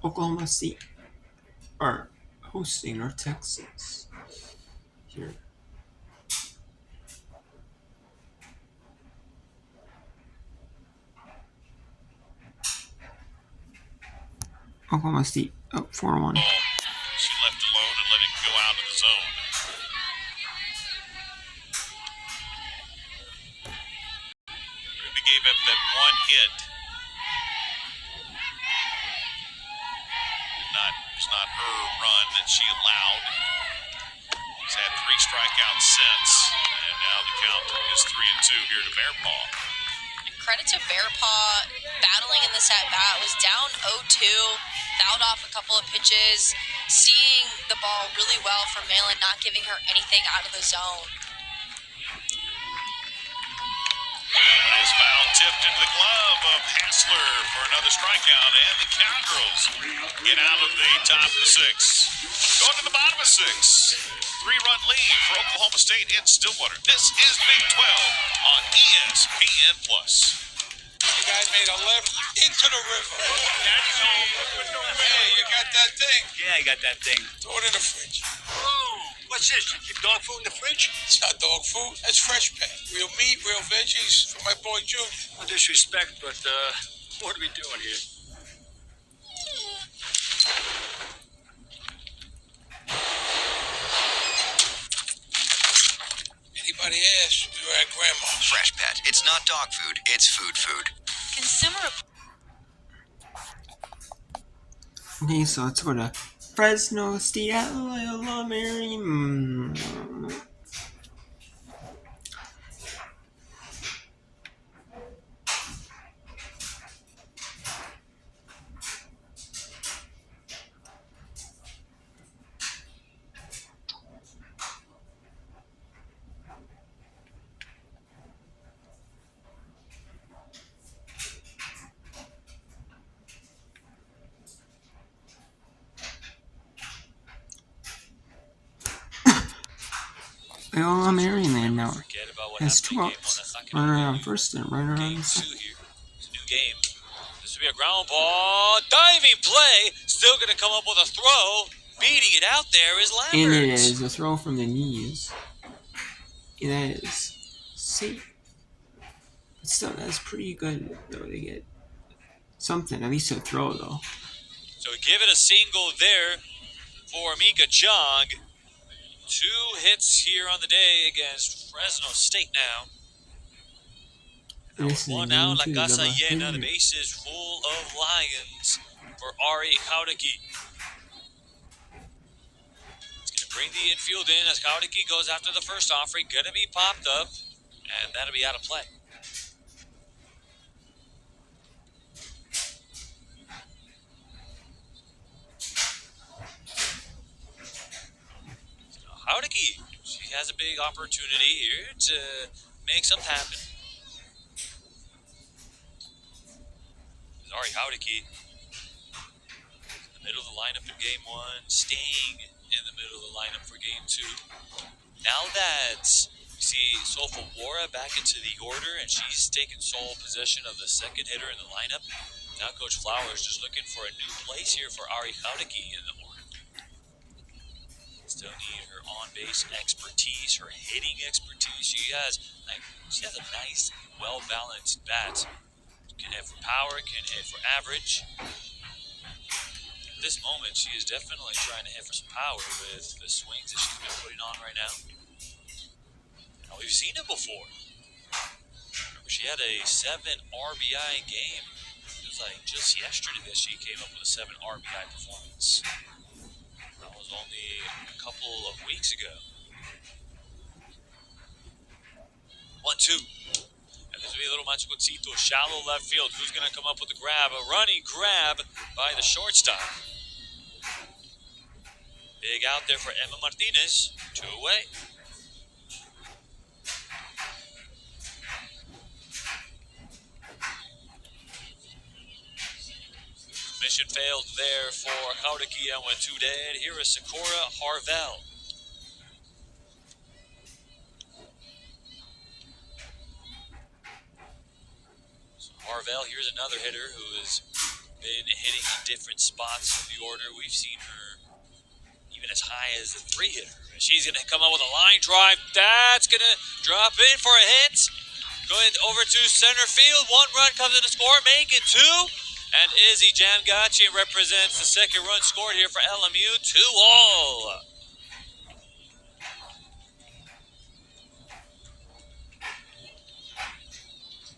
Oklahoma State are hosting North Texas here. Oklahoma State up 4-1. She left alone and let it go out of the zone. Ruby gave up that one hit. It's not her run that she allowed. She's had 3 strikeouts since, and now the count is 3-2 here to Bear Paw. Credit to Bear Paw battling in this at-bat, was down 0-2, fouled off a couple of pitches, seeing the ball really well from Malin, not giving her anything out of the zone. It is foul tipped into the glove of Hassler for another strikeout, and the Cowgirls get out of the top of the 6. Going to the bottom of 6. 3-run lead for Oklahoma State in Stillwater. This is Big 12 on ESPN+. The guy made a left into the river. Hey, you got that thing? Yeah, I got that thing. Throw it in the fridge. What's this? You keep dog food in the fridge? It's not dog food. That's fresh pet. Real meat, real veggies for my boy Junior. No disrespect, but what are we doing here? Anybody asks, we were at Grandma's. Fresh Pet. It's not dog food, it's food food. Consumer. Okay, so let's go to Fresno State at Loyola Marymount. Loyola Marymount now has 2 outs. Runner on first and runner on second. It's a new game. This will be a ground ball. Diving play. Still going to come up with a throw. Beating it out there is Lambert. And it is a throw from the knees. And that is safe. But still, that's pretty good, though, to get something. At least a throw, though. So give it a single there for Mika Chung. 2 hits here on the day against Fresno State now. This is 1 out, La into Casa the Llena. The Bahia. base is full of Lions for Ari Kaudaki. It's going to bring the infield in as Kaudaki goes after the first offering. Going to be popped up, and that'll be out of play. Kaudaki, she has a big opportunity here to make something happen. Ari Kaudaki in the middle of the lineup in game 1, staying in the middle of the lineup for game 2. Now that we see Sofawara back into the order and she's taken sole possession of the second hitter in the lineup, now Coach Flowers just looking for a new place here for Ari Kaudaki in the order. Still need her on-base expertise, her hitting expertise. She has a nice, well-balanced bat. Can hit for power, can hit for average. At this moment, she is definitely trying to hit for some power with the swings that she's been putting on right now. Now, we've seen it before. Remember, she had a 7 RBI game. It was like just yesterday that she came up with a 7 RBI performance. That was only a couple of weeks ago. 1-2. This will be a little Machucocito, shallow left field. Who's going to come up with the grab? A running grab by the shortstop. Big out there for Emma Martinez. 2 away. Mission failed there for Kaudaki and went 2 dead. Here is Sakura Harvell. Harvell, here's another hitter who is been hitting in different spots of the order. We've seen her even as high as a 3-hitter. She's going to come up with a line drive. That's going to drop in for a hit. Going over to center field. 1 run comes in to score, make it 2. And Izzy Jamgachi represents the second run scored here for LMU. 2-all.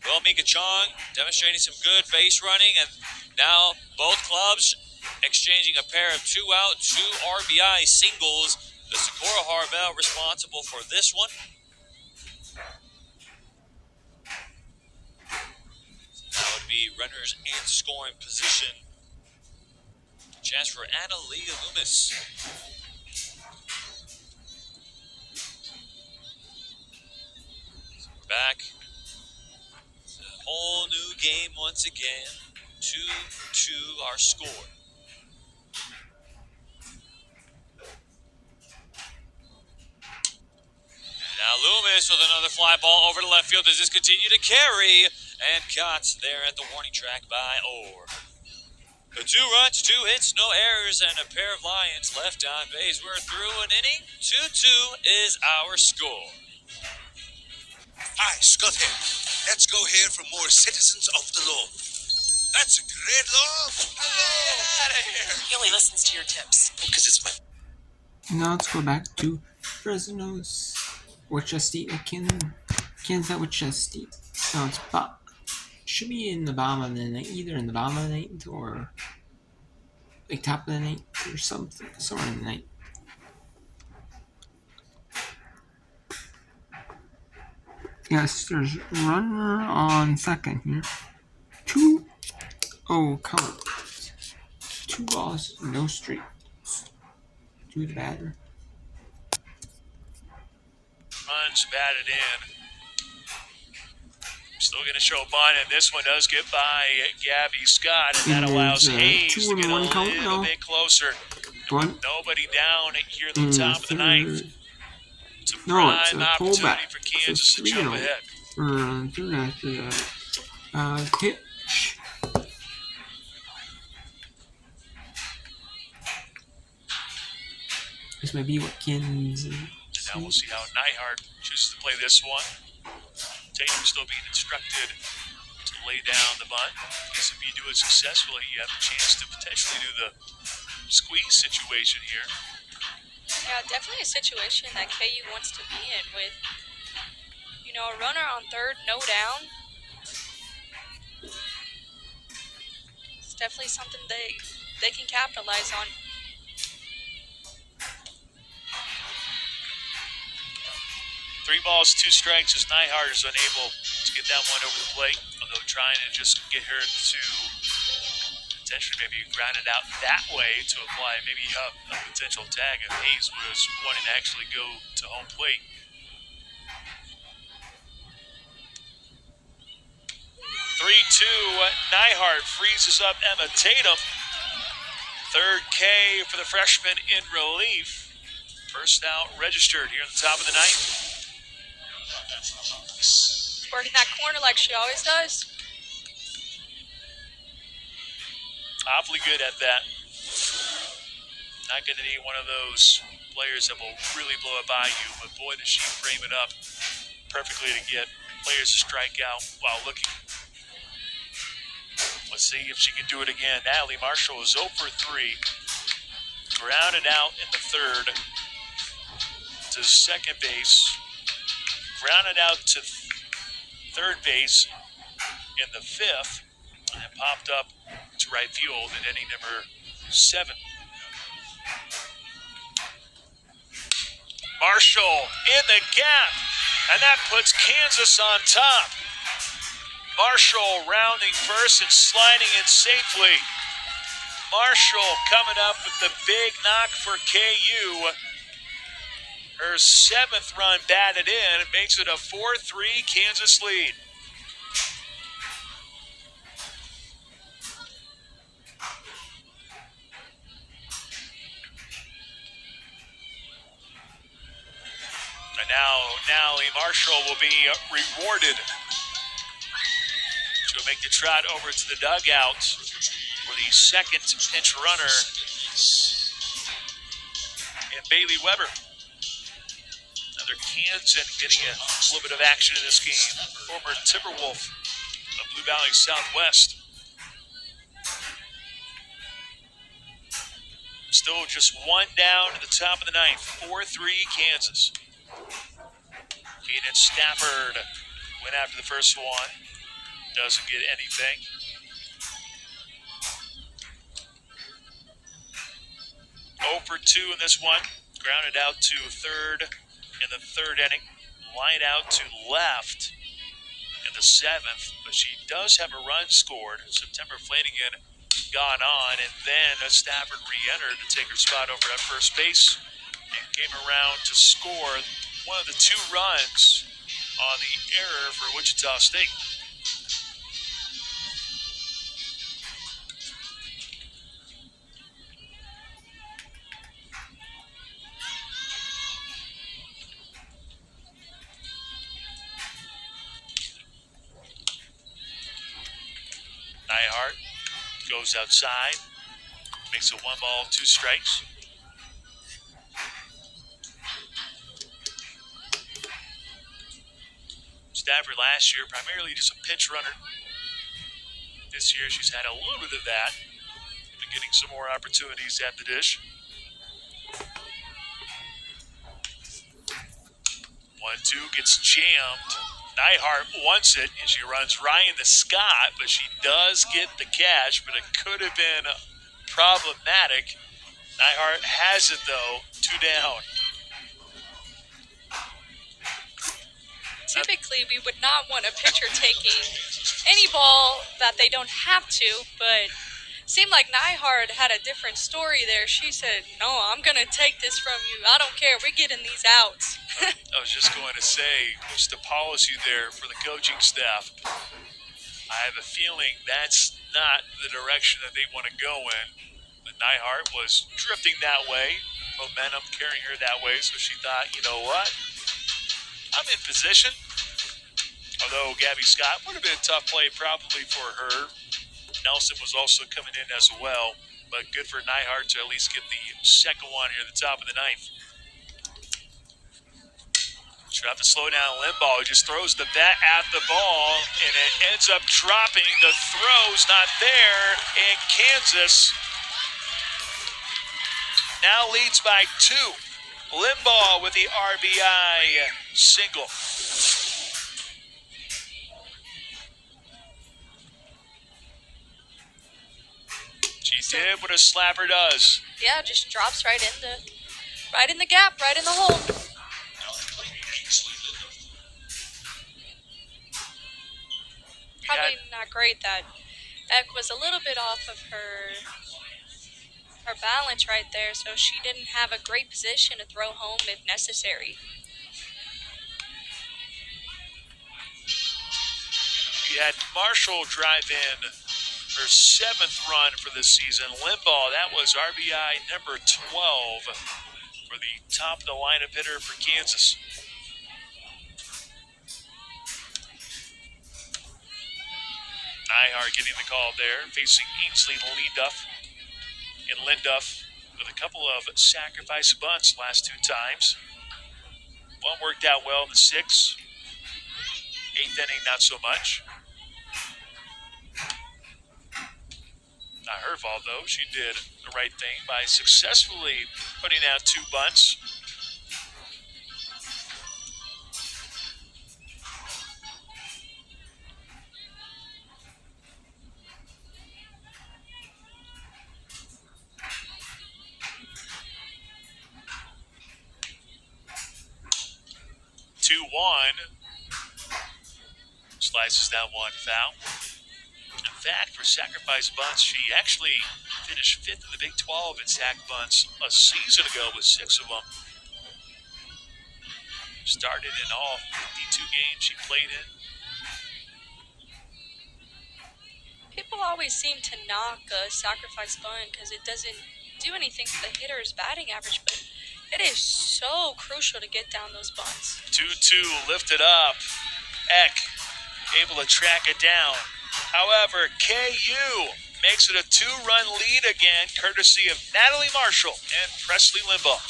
Well, Mika Chong demonstrating some good base running, and now both clubs exchanging a pair of 2-out, 2 RBI singles. The Socorro Harbell responsible for this one. So now it would be runners in scoring position. Chance for Anna Leah Loomis. So we're back. It's a whole new game once again. 2-2 our score. Now Loomis with another fly ball over to left field. Does this continue to carry? And caught there at the warning track by Orr. The 2 runs, 2 hits, no errors, and a pair of Lions left on base. We're through an inning. 2-2 is our score. Hi, Scott here. Let's go hear from more citizens of the law. That's a great law. Get out of here. He only listens to your tips. Because it's my... Now let's go back to Fresno's Worcester Kansas Worcester. So it's should be in the bottom of the ninth, either in the bottom of the ninth or like top of the ninth or something, somewhere in the ninth. Yes, there's runner on second here. 2-0 count. 2 balls, no strikes. To the batter. Runs batted in. Still going to show a bunt, and this one does get by Gabby Scott, and that allows Hayes to get a little bit closer. Bunt. Nobody down here at the top of the ninth. It's a No, prime it's a opportunity pullback. for Kansas to jump ahead. Third after that. Pitch. This might be what Kansas. And now we'll see how Neihart chooses to play this one. Tatum still being instructed to lay down the bunt. Because if you do it successfully, you have a chance to potentially do the squeeze situation here. Yeah, definitely a situation that KU wants to be in with, a runner on third, no down. It's definitely something they can capitalize on. Three balls, 2 strikes as Neihart is unable to get that one over the plate, although trying to just get her to potentially maybe ground it out that way to apply maybe a potential tag if Hayes was wanting to actually go to home plate. 3-2, Neihart freezes up Emma Tatum. Third K for the freshman in relief. First out registered here at the top of the ninth. Working that corner like she always does. Awfully good at that. Not going to need one of those players that will really blow it by you, but boy, does she frame it up perfectly to get players to strike out while looking. Let's see if she can do it again. Natalie Marshall is 0 for 3. Grounded out in the third to second base. Grounded out to third base in the fifth. And popped up to right field at inning number 7. Marshall in the gap, and that puts Kansas on top. Marshall rounding first and sliding in safely. Marshall coming up with the big knock for KU. Her 7th run batted in. It makes it a 4-3 Kansas lead. And now Natalie Marshall will be rewarded. She'll make the trot over to the dugout where the the second pinch runner in Bailey Weber. Another Kansan getting a little bit of action in this game. Former Timberwolf of Blue Valley Southwest. Still just one down to the top of the ninth. 4-3 Kansas. Keenan Stafford went after the first one. Doesn't get anything. 0 for 2 in this one. Grounded out to third in the third inning. Line out to left in the seventh. But she does have a run scored. September Flanagan gone on, and then Stafford re-entered to take her spot over at first base and came around to score one of the 2 runs on the error for Wichita State. Nyhart goes outside, makes it 1 ball, 2 strikes. Stafford last year primarily just a pinch runner. This year she's had a little bit of that. Been getting some more opportunities at the dish. 1-2 gets jammed. Nyhart wants it, and she runs Ryan to Scott, but she does get the catch, but it could have been problematic. Nyhart has it, though, 2 down. Typically, we would not want a pitcher taking any ball that they don't have to, but seemed like Nyhart had a different story there. She said, no, I'm going to take this from you. I don't care. We're getting these outs. I was just going to say, what's the policy there for the coaching staff? I have a feeling that's not the direction that they want to go in. But Nyhart was drifting that way, momentum carrying her that way, so she thought, you know what? I'm in position. Although Gabby Scott would have been a tough play probably for her. Nelson was also coming in as well, but good for Nyhart to at least get the second one here at the top of the ninth. She'll have to slow down Limbaugh, who just throws the bat at the ball, and it ends up dropping. The throw's not there, and Kansas now leads by 2. Limbaugh with the RBI single. She did what a slapper does. Yeah, just drops right in the gap, right in the hole. Probably not great that Eck was a little bit off of her balance right there, so she didn't have a great position to throw home if necessary. You had Marshall drive in her 7th run for this season. Limbaugh, that was RBI number 12 for the top of the lineup hitter for Kansas. Nyhart getting the call there, facing Ainsley Linduff. And Linduff with a couple of sacrifice bunts last 2 times. One worked out well in the 6th. 8th inning, not so much. Not her fault, though. She did the right thing by successfully putting out 2 bunts. Slices that one foul. In fact, for sacrifice bunts, she actually finished 5th in the Big 12 in sack bunts a season ago with 6 of them. Started in all 52 games she played in. People always seem to knock a sacrifice bunt because it doesn't do anything for the hitter's batting average, but it is so crucial to get down those bunts. 2-2 lifted up. Eck able to track it down. However, KU makes it a 2-run lead again, courtesy of Natalie Marshall and Presley Limbaugh.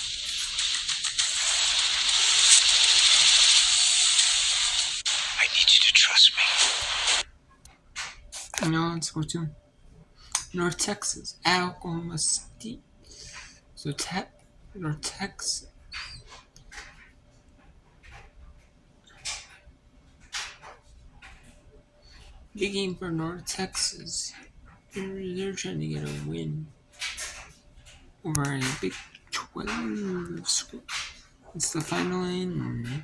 I need you to trust me. Now let's go to North Texas at Oklahoma State. So North Texas. Big game for North Texas. They're trying to get a win over a Big 12 school. It's the final in